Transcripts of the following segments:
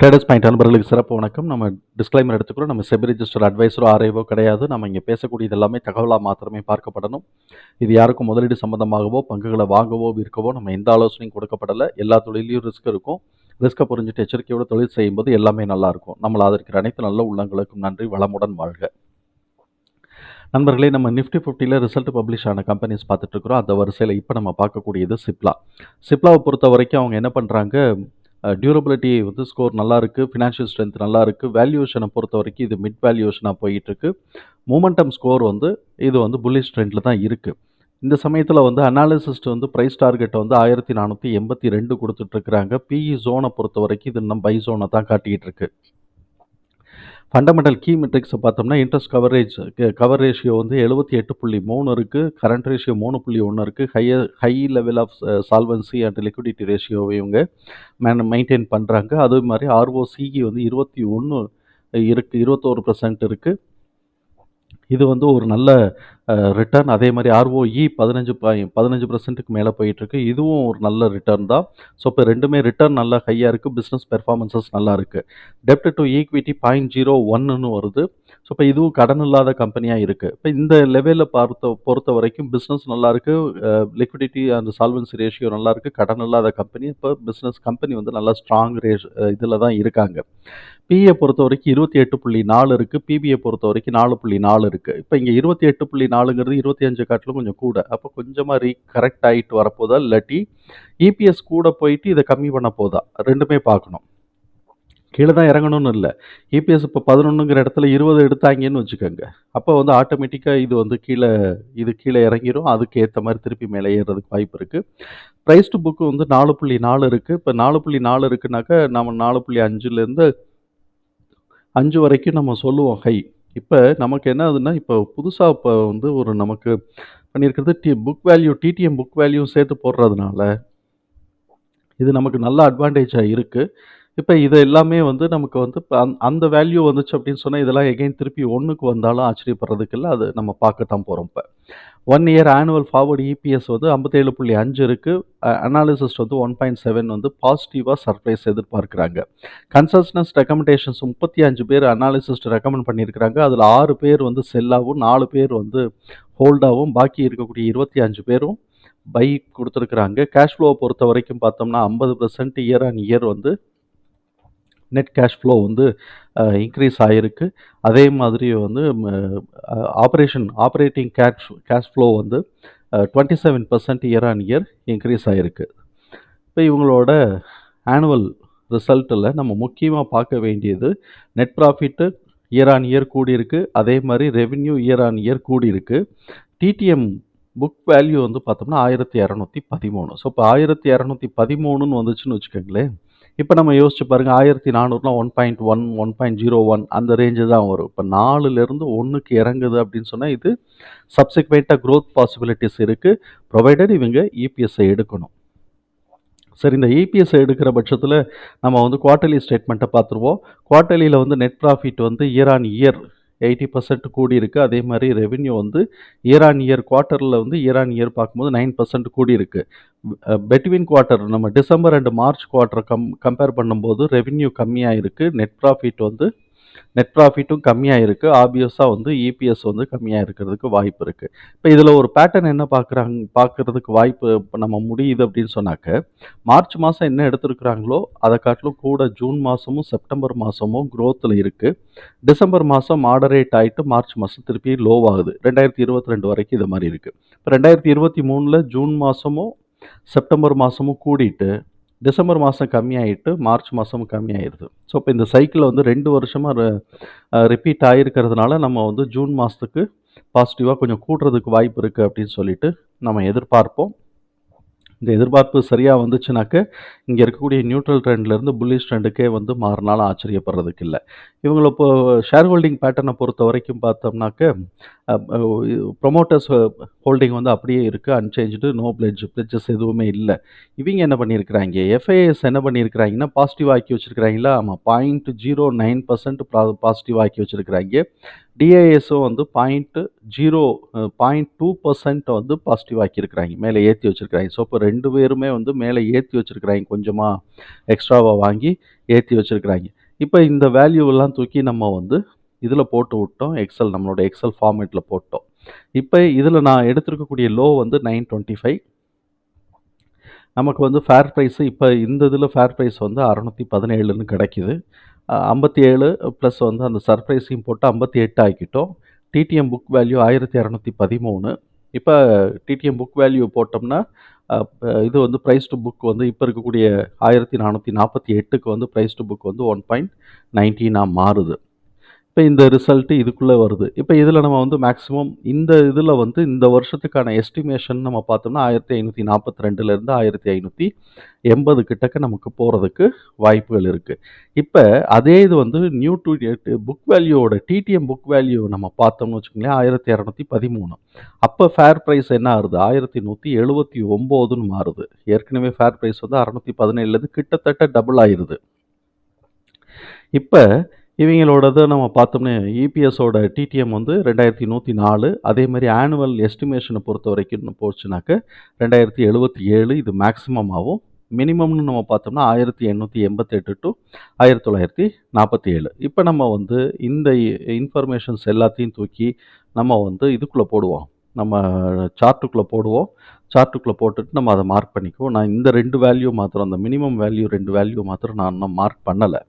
Traders point நண்பர்களுக்கு சிறப்பு வணக்கம். நம்ம டிஸ்க்ளைமர் எடுத்துக்கிறோம். நம்ம செபி ரிஜிஸ்டர் அட்வைஸரோ ஆர்ஐவோ கிடையாது. நம்ம இங்கே பேசக்கூடியது எல்லாமே தகவலாக மாத்திரமே பார்க்கப்படணும். இது யாருக்கும் முதலீடு சம்பந்தமாகவோ பங்குகளை வாங்கவோ விற்கவோ நம்ம எந்த ஆலோசனையும் கொடுக்கப்படலை. எல்லா தொழிலையும் ரிஸ்க் இருக்கும். ரிஸ்க்கை புரிஞ்சுட்டு எச்சரிக்கையோடு தொழில் செய்யும்போது எல்லாமே நல்லா இருக்கும். நம்மளை ஆதரிக்கிற அனைத்து நல்ல உள்ளங்களுக்கும் நன்றி. வளமுடன் வாழ்க. நண்பர்களே, நம்ம நிஃப்டி 50 ரிசல்ட் பப்ளிஷ் ஆன கம்பெனிஸ் பார்த்துட்டு இருக்கிறோம். அந்த வரிசையில் இப்போ நம்ம பார்க்கக்கூடியது சிப்லா. சிப்லாவை பொறுத்த வரைக்கும் அவங்க என்ன பண்ணுறாங்க, டியூரபிலிட்டி வந்து ஸ்கோர் நல்லா இருக்குது, ஃபினான்ஷியல் ஸ்ட்ரென்த் நல்லா இருக்குது. வேல்யூஷனை பொறுத்த வரைக்கும் இது மிட் வேல்யூஷனாக போயிட்டுருக்கு. மூமெண்டம் ஸ்கோர் வந்து இது வந்து புல்லிஷ் ட்ரெண்டில் தான் இருக்குது. இந்த சமயத்தில் வந்து அனாலிசிஸ்ட் வந்து ப்ரைஸ் டார்கெட்டை வந்து 1482 கொடுத்துட்ருக்குறாங்க. பிஇ ஜோனை பொறுத்த வரைக்கும் இது இன்னும் பை ஜோனை தான் காட்டிகிட்டு இருக்கு. ஃபண்டமெண்டல் கீ மெட்ரிக்ஸை பார்த்தோம்னா இன்ட்ரெஸ்ட் கவர் ரேஷியோ வந்து 78.3 இருக்குது. கரண்ட் ரேஷியோ 3.1 இருக்குது. High level of solvency and liquidity ரேஷியோவை இவங்க மெயின்டைன் பண்ணுறாங்க. அதே மாதிரி ஆர்ஓசிஇ வந்து 21 இருக்குது, 21% இருக்குது. இது வந்து ஒரு நல்ல ரிட்டர்ன். அதே மாதிரி ஆர்ஓஇ 15% மேலே போயிட்டுருக்கு. இதுவும் ஒரு நல்ல ரிட்டர்ன் தான். ஸோ இப்போ ரெண்டுமே ரிட்டர்ன் நல்லா ஹையாக இருக்குது, பிஸ்னஸ் பெர்ஃபார்மன்ஸஸ் நல்லா இருக்குது. டெப்ட் டு ஈக்விட்டி 0.01ன்னு வருது. ஸோ இப்போ இதுவும் கடன் இல்லாத கம்பெனியாக இருக்குது. இப்போ இந்த லெவலில் பொறுத்த வரைக்கும் பிஸ்னஸ் நல்லா இருக்குது, லிக்விடிட்டி அண்ட் சால்வன்சி ரேஷியோ நல்லா இருக்குது, கடன் இல்லாத கம்பெனி. இப்போ கம்பெனி வந்து நல்லா ஸ்ட்ராங் இதில் தான் இருக்காங்க. பிஏ பொறுத்த வரைக்கும் 28.4 இருக்குது, பிபிஏ பொறுத்த வரைக்கும் 4.4 இருக்குது. இப்போ இங்கே 28.4ங்கிறது 25 காட்டிலும் கொஞ்சம் கூட. அப்போ கொஞ்சமாக கரெக்ட் ஆகிட்டு வரப்போதா, இல்லாட்டி இபிஎஸ் கூட போயிட்டு இதை கம்மி பண்ண போதா, ரெண்டுமே பார்க்கணும். கீழே தான் இறங்கணும்னு இல்லை. இபிஎஸ் இப்போ 11ங்கிற இடத்துல 20 எடுத்தாங்கன்னு வச்சுக்கோங்க. அப்போ வந்து ஆட்டோமேட்டிக்காக இது வந்து கீழே இறங்கிடும். அதுக்கு ஏற்ற மாதிரி திருப்பி மேலே ஏறுறதுக்கு வாய்ப்பு இருக்குது. ப்ரைஸ் டு புக்கு வந்து 4.4 இருக்குது. இப்போ 4.4 இருக்குனாக்கா நம்ம 4.5லேருந்து 5 வரைக்கும் நம்ம சொல்லுவோம் ஹை. இப்போ நமக்கு என்ன ஆகுதுன்னா, இப்போ புதுசாக இப்போ வந்து ஒரு நமக்கு பண்ணியிருக்கிறது டிடிஎம் புக் வேல்யூ சேர்த்து போடுறதுனால இது நமக்கு நல்ல அட்வான்டேஜாக இருக்குது. இப்போ இது எல்லாமே வந்து நமக்கு வந்து இப்போ அந்த வேல்யூ வந்துச்சு அப்படின்னு சொன்னால் இதெல்லாம் எகைன் திருப்பி 1க்கு வந்தாலும் ஆச்சரியப்படுறதுக்கு இல்லை. அது நம்ம பார்க்கத்தான் போகிறோம். இப்போ 1 இயர் ஆனுவல் ஃபார்வர்டு இபிஎஸ் வந்து 57.5 இருக்குது. அனாலிசிஸ்ட் வந்து 1.7 வந்து பாசிட்டிவாக சர்ப்ரைஸ் எதிர்பார்க்குறாங்க. கன்சல்டன்ஸ் ரெக்கமெண்டேஷன்ஸ் 35 பேர் அனாலிசிஸ்ட் ரெக்கமெண்ட் பண்ணியிருக்கிறாங்க. அதில் 6 பேர் வந்து செல்லாகவும் 4 பேர் வந்து ஹோல்டாகவும் பாக்கி இருக்கக்கூடிய 25 பேரும் பை கொடுத்துருக்குறாங்க. கேஷ் ஃப்ளோவை பொறுத்த வரைக்கும் பார்த்தோம்னா 50% இயர் ஆன் இயர் வந்து நெட் கேஷ் ஃப்ளோ வந்து இன்க்ரீஸ் ஆகிருக்கு. அதே மாதிரி வந்து ஆப்ரேட்டிங் கேஷ் ஃப்ளோ வந்து 27% இயர் ஆன் இயர் இன்க்ரீஸ் ஆகிருக்கு. இப்போ இவங்களோட ஆனுவல் ரிசல்ட்டில் நம்ம முக்கியமாக பார்க்க வேண்டியது net profit year on year கூடியிருக்கு. அதே மாதிரி ரெவென்யூ இயர் ஆன் இயர் கூடியிருக்கு. டிடிஎம் புக் வேல்யூ வந்து பார்த்தோம்னா 1213. ஸோ இப்போ 1213ன்னு வந்துச்சுன்னு வச்சுக்கோங்களேன். இப்போ நம்ம யோசிச்சு பாருங்கள், 1400னா 1.1 1.01 அந்த ரேஞ்சு தான் வரும். இப்போ 4லேருந்து 1க்கு இறங்குது அப்படின்னு சொன்னால் இது சப்சிக்வெண்ட்டாக க்ரோத் பாசிபிலிட்டிஸ் இருக்குது, ப்ரொவைடட் இவங்க இபிஎஸ்ஸை எடுக்கணும். சரி, இந்த இபிஎஸ்ஸை எடுக்கிற பட்சத்தில் நம்ம வந்து குவார்ட்டர்லி ஸ்டேட்மெண்ட்டை பார்த்துருவோம். குவார்ட்டர்லியில் வந்து நெட் ப்ராஃபிட் வந்து இயர் ஆன் இயர் 80% கூடி இருக்குது. அதே மாதிரி ரெவென்யூ வந்து இயர் ஆன் இயர் குவார்ட்டரில் வந்து இயர் ஆன் இயர் பார்க்கும்போது 9% கூடி இருக்குது. பெட்வீன் குவார்ட்டர் நம்ம December and March quarter compare பண்ணும்போது ரெவென்யூ கம்மியாக இருக்குது. நெட் ப்ராஃபிட்டும் கம்மியாக இருக்குது. ஆப்வியஸாக வந்து இபிஎஸ் வந்து கம்மியாக இருக்கிறதுக்கு வாய்ப்பு இருக்குது. இப்போ இதில் ஒரு பேட்டர்ன் என்ன பார்க்குறதுக்கு வாய்ப்பு இப்போ நம்ம முடியுது அப்படின்னு சொன்னாக்க, மார்ச் மாதம் என்ன எடுத்துருக்குறாங்களோ அதை காட்டிலும் கூட ஜூன் மாதமும் செப்டம்பர் மாதமும் க்ரோத்தில் இருக்குது. டிசம்பர் மாதம் மாடரேட் ஆகிட்டு மார்ச் மாதம் திருப்பி லோவாகுது. 2022 வரைக்கும் இது மாதிரி இருக்குது. இப்போ 2023 ஜூன் மாதமும் செப்டம்பர் மாதமும் கூடிட்டு டிசம்பர் மாதம் கம்மியாகிட்டு மார்ச் மாதமும் கம்மியாயிருது. ஸோ இப்போ இந்த சைக்கிளில் வந்து 2 வருஷமாக ரிப்பீட் ஆகிருக்கிறதுனால நம்ம வந்து ஜூன் மாதத்துக்கு பாசிட்டிவாக கொஞ்சம் கூடுறதுக்கு வாய்ப்பு இருக்குது அப்படின்னு சொல்லிட்டு நம்ம எதிர்பார்ப்போம். இந்த எதிர்பார்ப்பு சரியாக வந்துச்சுனாக்க இங்கே இருக்கக்கூடிய நியூட்ரல் ட்ரெண்ட்லேருந்து புல்லிஷ் ட்ரெண்டுக்கே வந்து மாறினாலும் ஆச்சரியப்படுறதுக்கு இல்லை. இவங்களை இப்போ ஷேர் ஹோல்டிங் பேட்டர்னை பொறுத்த வரைக்கும் பார்த்தோம்னாக்க ப்ரொமோட்டர்ஸ் ஹோல்டிங் வந்து அப்படியே இருக்குது, அன்சேஞ்சு, நோ பிளெட்ஜஸ் எதுவுமே இல்லை. இவங்க என்ன பண்ணியிருக்கிறாங்க, எஃப்ஐஎஸ் என்ன பண்ணியிருக்கிறாங்கன்னா பாசிட்டிவ் ஆக்கி வச்சுருக்கிறாங்களா? ஆமாம், 0.09% பாசிட்டிவ் ஆக்கி வச்சுருக்கிறாங்க. டிஐஎஸும் வந்து 0.2% வந்து பாசிட்டிவ் ஆக்கியிருக்கிறாங்க, மேலே ஏற்றி வச்சுருக்கிறாங்க. ஸோ இப்போ 2 பேருமே வந்து மேலே ஏற்றி வச்சுருக்கிறாங்க கொஞ்சமாக எக்ஸ்ட்ராவாக வாங்கி ஏற்றி வச்சுருக்கிறாங்க. இப்போ இந்த வேல்யூவெல்லாம் தூக்கி நம்ம வந்து இதில் போட்டு விட்டோம். நம்மளோட எக்ஸல் ஃபார்மேட்டில் போட்டோம். இப்போ இதில் நான் எடுத்திருக்கக்கூடிய லோ வந்து 925. நமக்கு வந்து ஃபேர் ப்ரைஸு இப்போ இந்த இதில் ஃபேர் ப்ரைஸ் வந்து 617ன்னு கிடைக்குது. 57 ப்ளஸ் வந்து அந்த சர்ப்ரைஸையும் போட்டு 58 ஆக்கிட்டோம். TDM book value 1213. இப்போ டிடிஎம் புக் வேல்யூ போட்டோம்னா இது வந்து ப்ரைஸ் டு புக் வந்து இப்போ இருக்கக்கூடிய 1448க்கு வந்து ப்ரைஸ் டு புக் வந்து 1.19 மாறுது. இப்போ இந்த ரிசல்ட்டு இதுக்குள்ளே வருது. இப்போ இதில் நம்ம வந்து மேக்ஸிமம் இந்த இதில் வந்து இந்த வருஷத்துக்கான எஸ்டிமேஷன் நம்ம பார்த்தோம்னா 1542லேருந்து 1580 கிட்டக்க நமக்கு போகிறதுக்கு வாய்ப்புகள் இருக்குது. இப்போ அதே இது வந்து நியூ டு டேட் புக் வேல்யூவோட டிடிஎம் புக் வேல்யூ நம்ம பார்த்தோம்னு வச்சுக்கோங்களேன் 1213. அப்போ ஃபேர் ப்ரைஸ் என்ன ஆகுது 1179ன்னு மாறுது. ஏற்கனவே ஃபேர் ப்ரைஸ் வந்து 617லேருந்து கிட்டத்தட்ட டபுள் ஆயிருது. இப்போ இவங்களோடது நம்ம பார்த்தோம்னா இபிஎஸோட டிடிஎம் வந்து 2104. அதே மாதிரி ஆனுவல் எஸ்டிமேஷனை பொறுத்த வரைக்கும் போச்சுனாக்க 2077 இது மேக்ஸிமம் ஆகும். மினிமம்னு நம்ம பார்த்தோம்னா 1888 டு 1947. இப்போ நம்ம வந்து இந்த இன்ஃபர்மேஷன்ஸ் எல்லாத்தையும் தூக்கி நம்ம வந்து இதுக்குள்ளே போடுவோம். நம்ம சார்ட்டுக்குள்ளே போடுவோம். சார்ட்டுக்குள்ளே போட்டுட்டு நம்ம அதை மார்க் பண்ணிக்குவோம். நான் இந்த 2 வேல்யூ மாத்திரம், அந்த மினிமம் வேல்யூ 2 வேல்யூ மாத்திரம் நான் இன்னும் மார்க் பண்ணலை.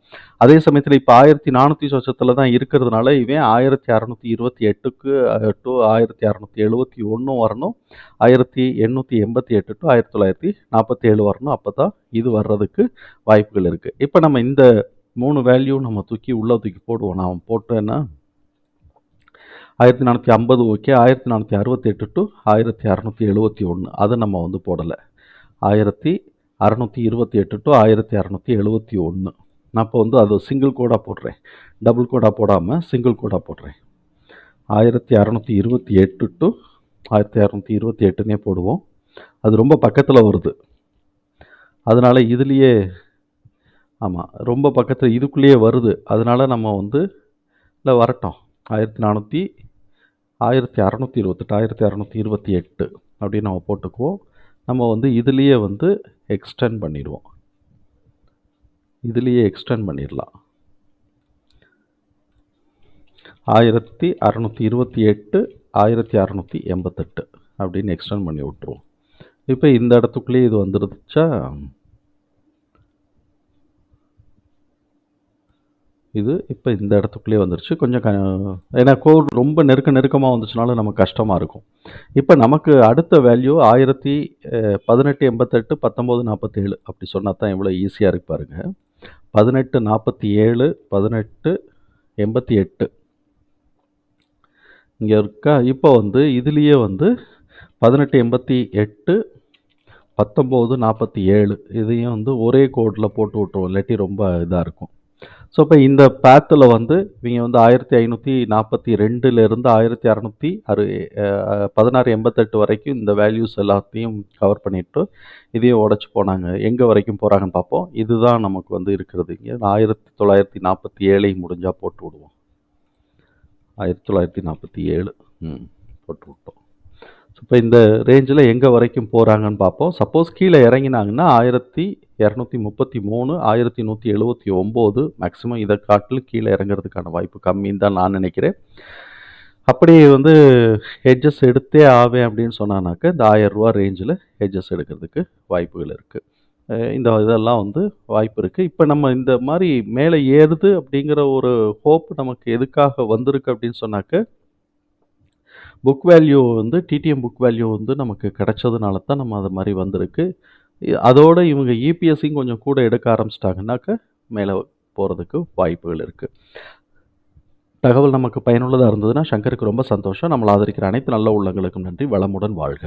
அதே சமயத்தில் இப்போ 1400 சொச்சத்தில் தான் இருக்கிறதுனால இவன் 1628க்கு டு 1671 வரணும். 1888 டு 1947 வரணும். அப்போ தான் இது வர்றதுக்கு வாய்ப்புகள் இருக்குது. இப்போ நம்ம இந்த 3 வேல்யூ நம்ம உள்ளே தூக்கி போடுவோம். நான் போட்டேன்னா 1450 ஓகே. 1468 டு 1671 அதை நம்ம வந்து போடலை. 1628 டு 1671 நான் இப்போ வந்து அது சிங்கிள் கோடாக போடுறேன். டபுள் கோடாக போடாமல் சிங்கிள் கோடாக போடுறேன். 1628 டு 1628னே போடுவோம். அது ரொம்ப பக்கத்தில் வருது. அதனால் இதுலேயே ஆமாம் ரொம்ப பக்கத்தில் இதுக்குள்ளேயே வருது. அதனால் நம்ம வந்து இல்லை வரட்டும் 1628 1628 அப்படின்னு நம்ம போட்டுக்குவோம். நம்ம வந்து இதுலேயே வந்து எக்ஸ்டெண்ட் பண்ணிடுவோம். இதுலேயே எக்ஸ்டெண்ட் பண்ணிடலாம். 1628 1688 அப்படின்னு எக்ஸ்டெண்ட் பண்ணி விட்டுருவோம். இப்போ இந்த இடத்துக்குள்ளேயே இது வந்துருச்சா, இது இப்போ இந்த இடத்துக்குள்ளேயே வந்துருச்சு. கொஞ்சம் ஏன்னா கோட் ரொம்ப நெருக்கமாக வந்துச்சுனாலும் நமக்கு கஷ்டமாக இருக்கும். இப்போ நமக்கு அடுத்த வேல்யூ 1888 1947 அப்படி சொன்னால் தான் எவ்வளோ ஈஸியாக இருக்கு பாருங்க. 1847 1888 இங்கே இருக்கா. இப்போ வந்து இதுலேயே வந்து 1888 1947 இதையும் வந்து ஒரே கோடில் போட்டு விட்டுருவோம். இல்லாட்டி ரொம்ப இதாக இருக்கும். ஸோ இப்போ இந்த பேத்தில் வந்து இவங்க வந்து 1542லேருந்து 1688 வரைக்கும் இந்த வேல்யூஸ் எல்லாத்தையும் கவர் பண்ணிவிட்டு இதையும் உடச்சி போனாங்க. எங்கே வரைக்கும் போகிறாங்கன்னு பார்ப்போம். இதுதான் நமக்கு வந்து இருக்கிறது. இங்கே 1947 முடிஞ்சால் போட்டு விடுவோம். 1947 போட்டு விட்டோம். ஸோ இப்போ இந்த ரேஞ்சில் எங்கே வரைக்கும் போகிறாங்கன்னு பார்ப்போம். சப்போஸ் கீழே இறங்கினாங்கன்னா 1233 1179 மேக்ஸிமம் இதை காட்டிலும் கீழே இறங்குறதுக்கான வாய்ப்பு கம்மின்னு தான் நான் நினைக்கிறேன். அப்படி வந்து ஹெட்ஜஸ் எடுத்தே ஆவேன் அப்படின்னு சொன்னானாக்க இந்த 1000 ரூபா ரேஞ்சில் ஹெட்ஜஸ் எடுக்கிறதுக்கு வாய்ப்புகள் இருக்குது. இந்த இதெல்லாம் வந்து வாய்ப்பு இருக்குது. இப்போ நம்ம இந்த மாதிரி மேலே ஏறுது அப்படிங்கிற ஒரு ஹோப் நமக்கு எதுக்காக வந்திருக்கு அப்படின்னு சொன்னாக்க புக் வேல்யூ வந்து டிடிஎம் புக் வேல்யூ வந்து நமக்கு கிடைச்சதுனால தான் நம்ம அது மாதிரி வந்திருக்கு. அதோடு இவங்க இபிஎஸ்ஸையும் கொஞ்சம் கூட எடுக்க ஆரம்பிச்சிட்டாங்கன்னாக்க மேலே போகிறதுக்கு வாய்ப்புகள் இருக்குது. தகவல் நமக்கு பயனுள்ளதாக இருந்ததுன்னா சங்கருக்கு ரொம்ப சந்தோஷம். நம்மளை ஆதரிக்கிற அனைத்து நல்ல உள்ளங்களுக்கும் நன்றி. வளமுடன் வாழ்க.